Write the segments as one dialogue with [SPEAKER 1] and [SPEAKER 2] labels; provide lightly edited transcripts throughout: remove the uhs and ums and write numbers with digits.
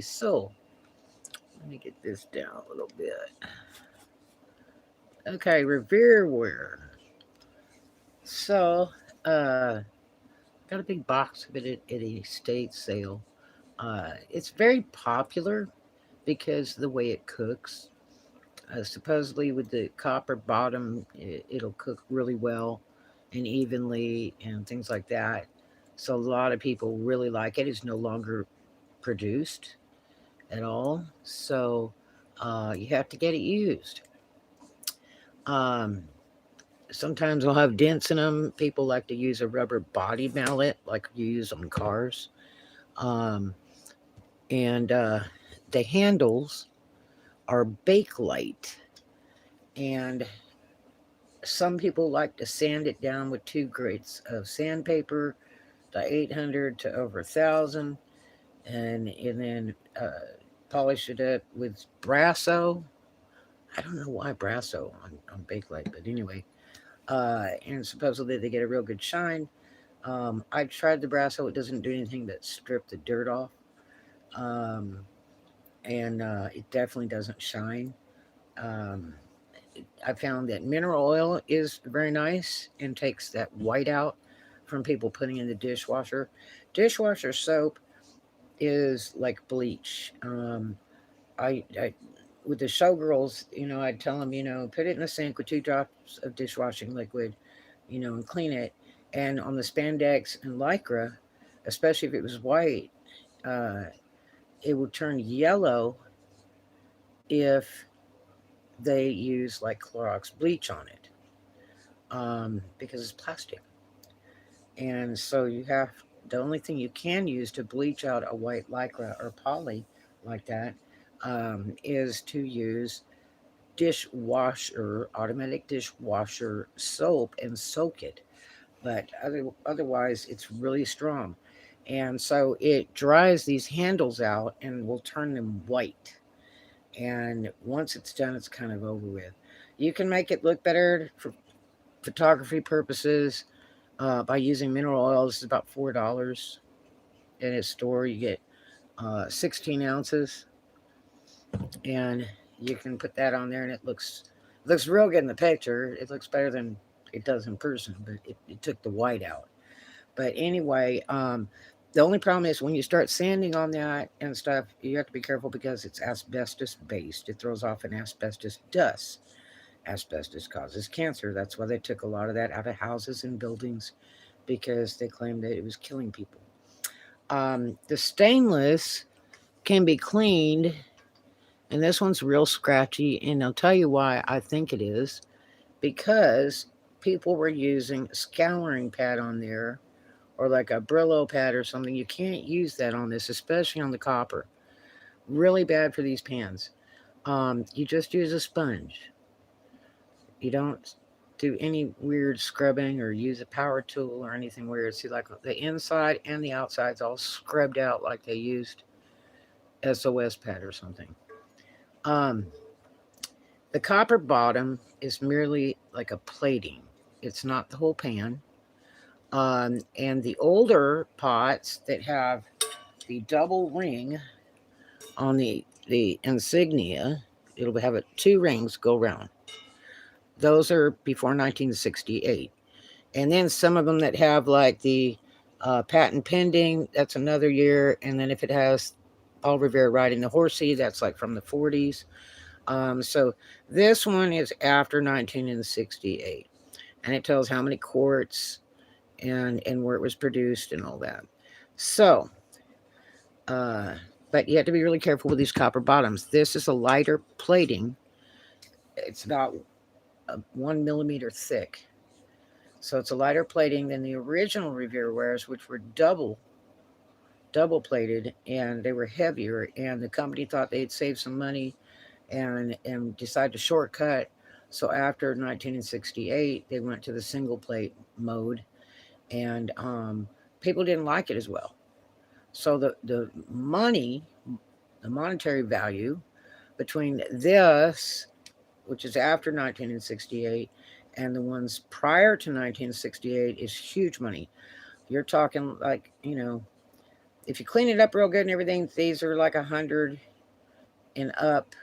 [SPEAKER 1] So let me get this down a little bit. Okay, revere ware. So, got a big box of it at a estate sale. It's very popular because of the way it cooks. Supposedly, with the copper bottom, it'll cook really well and evenly and things like that. So, a lot of people really like it. It's no longer produced at all. So, you have to get it used. Um, Sometimes they'll have dents in them. People like to use a rubber body mallet, like you use on cars. Um, and the handles are Bakelite. And some people like to sand it down with 2 grades of sandpaper, the 800 to over 1,000, and then polish it up with Brasso. I don't know why Brasso on Bakelite, but anyway. And supposedly they get a real good shine. I tried the Brasso; it doesn't do anything but strip the dirt off, um, and it definitely doesn't shine. Um, I found that mineral oil is very nice and takes that white out from people putting in the dishwasher. Dishwasher soap is like bleach. I with the showgirls, I'd tell them, put it in the sink with 2 drops of dishwashing liquid, and clean it. And on the spandex and lycra, especially if it was white, uh, it would turn yellow if they use like Clorox bleach on it, because it's plastic. And so the only thing you can use to bleach out a white lycra or poly like that, is to use automatic dishwasher soap and soak it. But otherwise, it's really strong. And so it dries these handles out and will turn them white. And once it's done, it's kind of over with. You can make it look better for photography purposes by using mineral oil. This is about $4 in a store. You get 16 ounces, and you can put that on there, and it looks real good in the picture. It looks better than it does in person, but it took the white out. But anyway, the only problem is when you start sanding on that and stuff, you have to be careful because it's asbestos based. It throws off an asbestos dust. Asbestos causes cancer. That's why they took a lot of that out of houses and buildings because they claimed that it was killing people. The stainless can be cleaned, and this one's real scratchy, and I'll tell you why I think it is because people were using a scouring pad on there or like a Brillo pad or something. You can't use that on this, especially on the copper. Really bad for these pans. You just use a sponge. You don't do any weird scrubbing or use a power tool or anything weird. See, like the inside and the outside's all scrubbed out like they used SOS pad or something. Um, the copper bottom is merely like a plating. It's not the whole pan. And the older pots that have the double ring on the insignia, it'll have 2 rings go around. Those are before 1968. And then some of them that have like the patent pending, that's another year. And then if it has Paul Revere riding the horsey, that's like from the 40s. So this one is after 1968, and it tells how many quarts and where it was produced and all that. So, uh, but you have to be really careful with these copper bottoms. This is a lighter plating. It's about 1 millimeter thick. So it's a lighter plating than the original Revere wares, which were double plated, and they were heavier. And the company thought they'd save some money and decided to shortcut. So after 1968, they went to the single plate mode, and people didn't like it as well. So the monetary value between this, which is after 1968, and the ones prior to 1968 is huge money. You're talking like, If you clean it up real good and everything, these are like 100 and up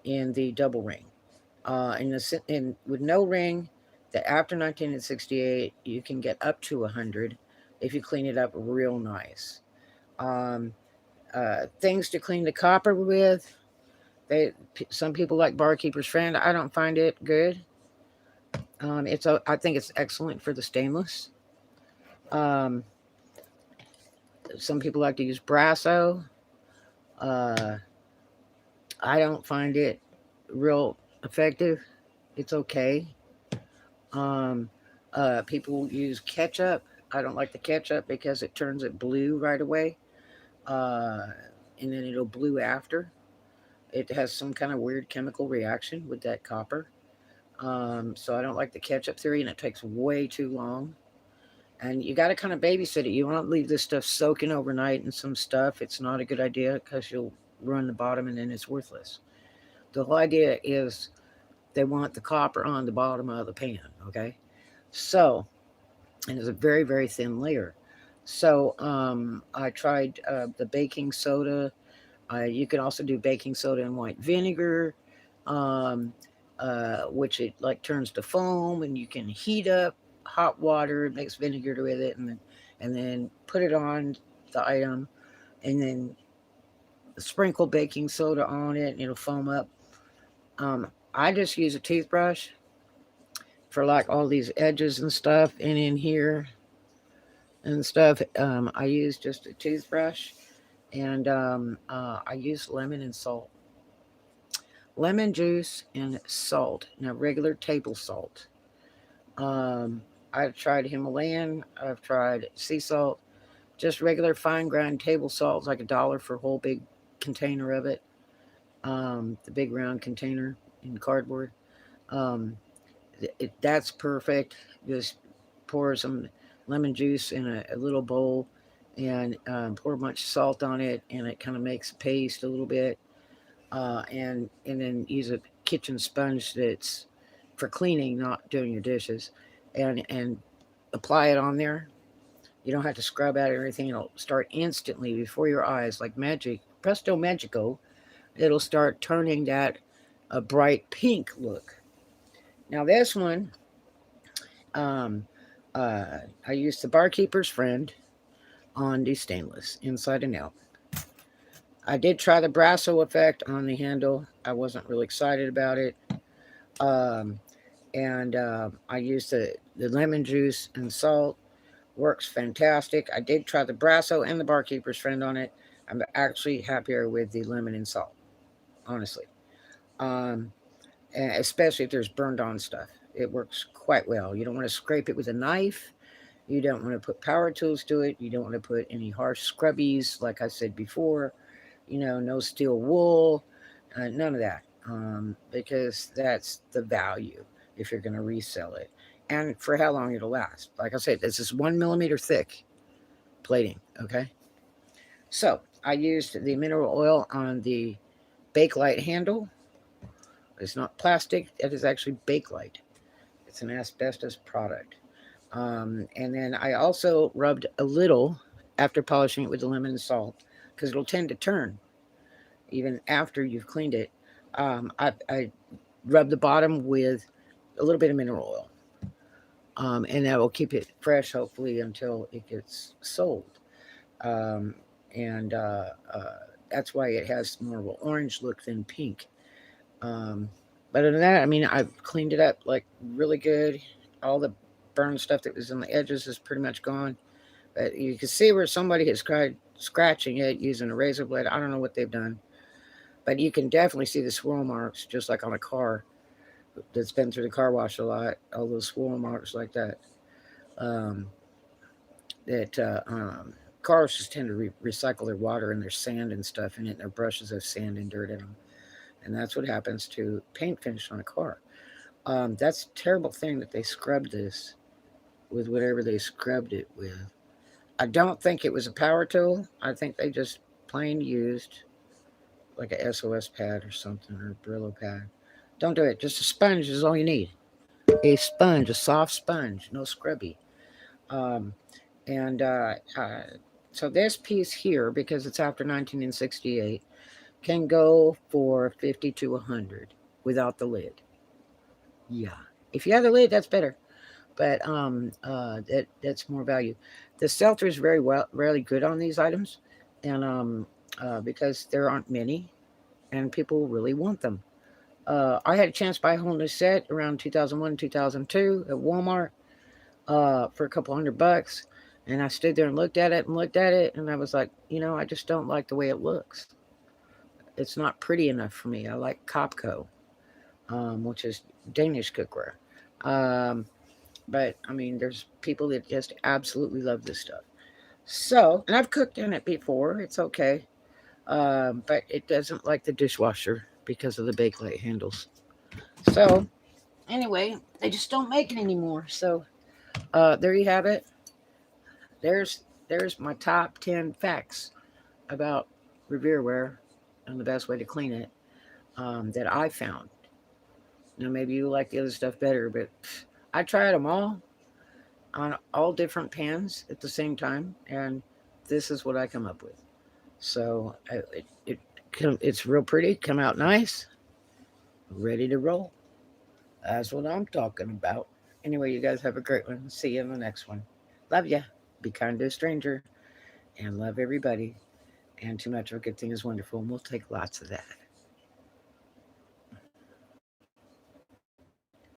[SPEAKER 1] in the double ring. In with no ring, that after 1968, you can get up to 100 if you clean it up real nice. Um, Things to clean the copper with. Some people like Barkeeper's Friend. I don't find it good. I think it's excellent for the stainless. Um, some people like to use Brasso. Uh, I don't find it real effective. It's okay. Um, People use ketchup. I don't like the ketchup because it turns it blue right away, uh, and then it'll blue after. It has some kind of weird chemical reaction with that copper. So I don't like the ketchup theory, and it takes way too long. And you got to kind of babysit it. You won't leave this stuff soaking overnight in some stuff. It's not a good idea because you'll ruin the bottom and then it's worthless. The whole idea is they want the copper on the bottom of the pan. Okay. So, and it's a very, very thin layer. So I tried the baking soda. You can also do baking soda and white vinegar, um, which it like turns to foam, and you can heat up hot water, mix vinegar with it, and then put it on the item, and then sprinkle baking soda on it, and it'll foam up. I just use a toothbrush for like all these edges and stuff, and in here and stuff. I use just a toothbrush, and I use lemon and salt. Lemon juice and salt. Now, regular table salt. Um, I've tried Himalayan. I've tried sea salt. Just regular fine grind table salt is like $1 for a whole big container of it. The big round container in cardboard. Um, that's perfect. Just pour some lemon juice in a little bowl and pour a bunch of salt on it, and it kind of makes a paste a little bit. And then use a kitchen sponge that's for cleaning, not doing your dishes, and apply it on there. You don't have to scrub out everything. It'll start instantly before your eyes, like magic, presto magico. It'll start turning that a bright pink look. Now this one, um, uh, I used the Barkeeper's Friend on the stainless inside and out. I did try the Brasso effect on the handle. I wasn't really excited about it. Um, and I used the lemon juice and salt. Works fantastic. I did try the Brasso and the Barkeeper's Friend on it. I'm actually happier with the lemon and salt, honestly. Um, Especially if there's burned on stuff. It works quite well. You don't want to scrape it with a knife. You don't want to put power tools to it. You don't want to put any harsh scrubbies, like I said before. No steel wool, none of that, because that's the value if you're going to resell it, and for how long it'll last. Like I said, this is 1 millimeter thick plating. Okay, so I used the mineral oil on the Bakelite handle. It's not plastic; it is actually Bakelite. It's an asbestos product. And then I also rubbed a little after polishing it with the lemon and salt because it'll tend to turn even after you've cleaned it. I rub the bottom with a little bit of mineral oil, and that will keep it fresh, hopefully, until it gets sold. Um, and That's why it has more of an orange look than pink. Um, but other than that, I mean, I've cleaned it up like really good. All the burned stuff that was on the edges is pretty much gone. But you can see where somebody has tried scratching it using a razor blade. I don't know what they've done. But you can definitely see the swirl marks, just like on a car that's been through the car wash a lot. All those swirl marks like that. Um, that Cars just tend to recycle their water and their sand and stuff in it. And their brushes have sand and dirt in them, and that's what happens to paint finish on a car. That's a terrible thing that they scrubbed this with whatever they scrubbed it with. I don't think it was a power tool. I think they just plain used like a SOS pad or something, or a Brillo pad. Don't do it. Just a sponge is all you need. A sponge, a soft sponge, no scrubby. Um, and So this piece here, because it's after 1968, can go for 50 to 100 without the lid. Yeah. If you have the lid, that's better. But that's more value. The shelter is very well really good on these items, and because there aren't many, and people really want them. I had a chance to buy a whole new set around 2001, 2002 at Walmart for a couple $100, and I stood there and looked at it and looked at it, and I was like, I just don't like the way it looks. It's not pretty enough for me. I like Copco, which is Danish cookware. Um, but I mean, there's people that just absolutely love this stuff. So, and I've cooked in it before. It's okay, but it doesn't like the dishwasher because of the bake light handles. So, anyway, they just don't make it anymore. So, there you have it. There's there's my top 10 facts about revereware and the best way to clean it that I found. Now, maybe you like the other stuff better, but I tried them all on all different pans at the same time, and this is what I come up with. So it's real pretty, come out nice, ready to roll. That's what I'm talking about. Anyway, you guys have a great one. See you in the next one. Love ya. Be kind to a stranger and love everybody. And too much of a good thing is wonderful, and we'll take lots of that.